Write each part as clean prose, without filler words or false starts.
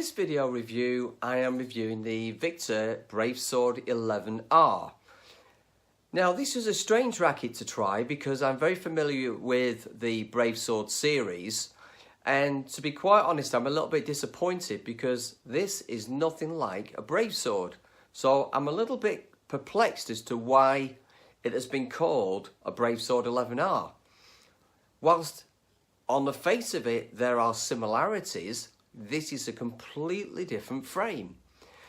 this video review, I am reviewing the Victor Bravesword 11R. Now, this is a strange racket to try because I'm very familiar with the Bravesword series, and to be quite honest, I'm a little bit disappointed because this is nothing like a Bravesword. So I'm a little bit perplexed as to why it has been called a Bravesword 11R. Whilst on the face of it there are similarities, this is a completely different frame.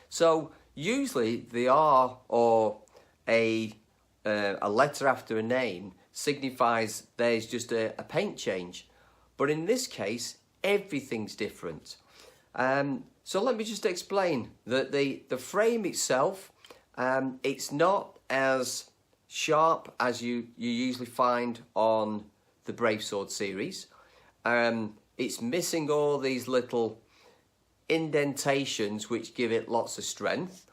So usually the R or a letter after a name signifies there's just a paint change. But in this case, everything's different. So let me just explain that the frame itself, it's not as sharp as you usually find on the Bravesword series. It's missing all these little indentations which give it lots of strength.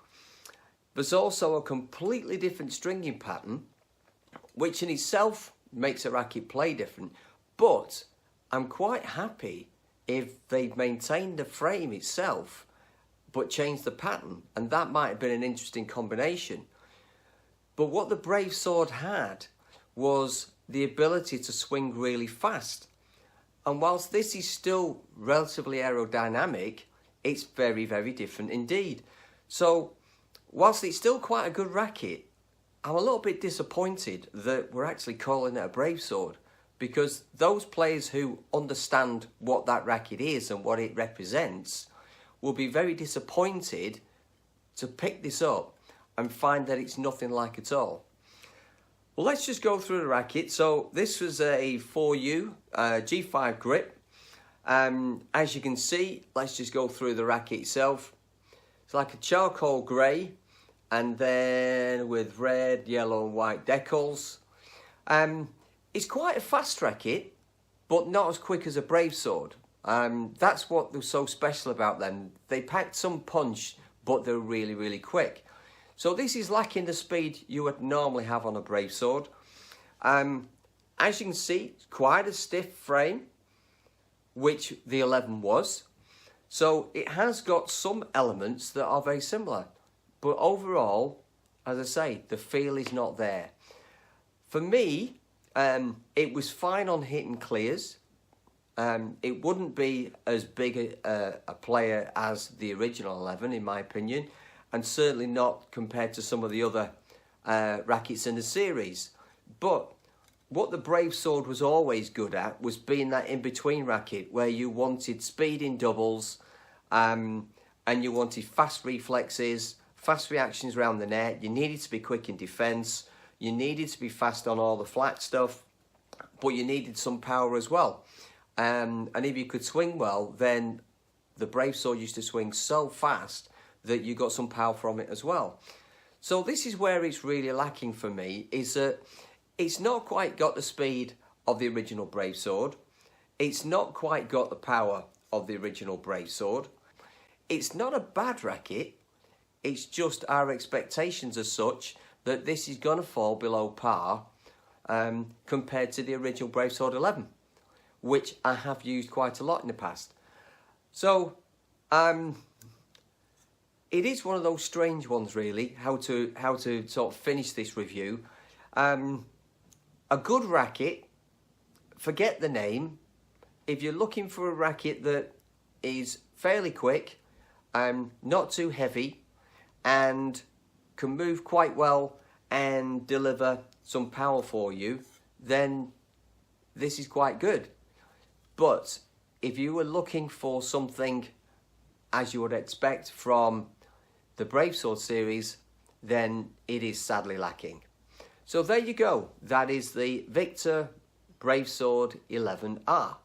There's also a completely different stringing pattern, which in itself makes a racket play different. But I'm quite happy if they've maintained the frame itself but changed the pattern, and that might have been an interesting combination. But what the Bravesword had was the ability to swing really fast. And whilst this is still relatively aerodynamic, it's very, very different indeed. So whilst it's still quite a good racket, I'm a little bit disappointed that we're actually calling it a Bravesword, because those players who understand what that racket is and what it represents will be very disappointed to pick this up and find that it's nothing like it all. Well, let's just go through the racket. So this was a 4U G5 grip. As you can see, let's just go through the racket itself. It's like a charcoal grey, and then with red, yellow and white decals. It's quite a fast racket, but not as quick as a Bravesword. That's what was so special about them. They packed some punch, but they're really, really quick. So this is lacking the speed you would normally have on a Bravesword. As you can see, it's quite a stiff frame, which the 11 was. So it has got some elements that are very similar. But overall, as I say, the feel is not there. For me, it was fine on hit and clears. It wouldn't be as big a player as the original 11, in my opinion, and certainly not compared to some of the other rackets in the series. But what the Bravesword was always good at was being that in-between racket where you wanted speed in doubles, and you wanted fast reflexes, fast reactions around the net. You needed to be quick in defence. You needed to be fast on all the flat stuff, but you needed some power as well. And if you could swing well, then the Bravesword used to swing so fast that you got some power from it as well. So this is where it's really lacking for me, is that it's not quite got the speed of the original Bravesword. It's not quite got the power of the original Bravesword. It's not a bad racket. It's just our expectations are such that this is going to fall below par compared to the original Bravesword 11, which I have used quite a lot in the past. So it is one of those strange ones, really, how to sort of finish this review. A good racket, forget the name. If you're looking for a racket that is fairly quick, not too heavy, and can move quite well and deliver some power for you, then this is quite good. But if you were looking for something as you would expect from the Bravesword series, then it is sadly lacking. So there you go. That is the Victor Bravesword 11R.